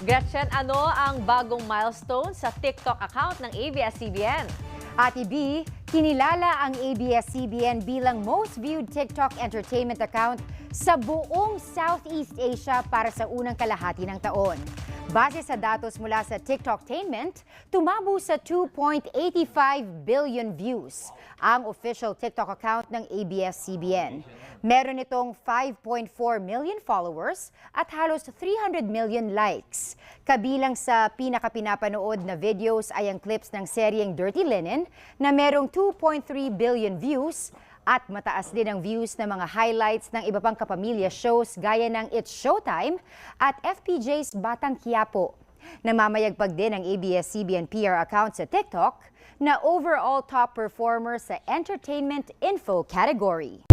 Gretchen, ano ang bagong milestone sa TikTok account ng ABS-CBN? Ate B, kinilala ang ABS-CBN bilang most viewed TikTok entertainment account sa buong Southeast Asia para sa unang kalahati ng taon. Base sa datos mula sa TikToktainment, tumabo sa 2.85 billion views ang official TikTok account ng ABS-CBN. Meron itong 5.4 million followers at halos 300 million likes. Kabilang sa pinakapinapanood na videos ay ang clips ng seryeng Dirty Linen na merong 2.3 billion views at mataas din ang views ng mga highlights ng iba pang kapamilya shows gaya ng It's Showtime at FPJ's Batang Quiapo. Namamayagpag din ang ABS-CBN PR account sa TikTok na overall top performer sa entertainment info category.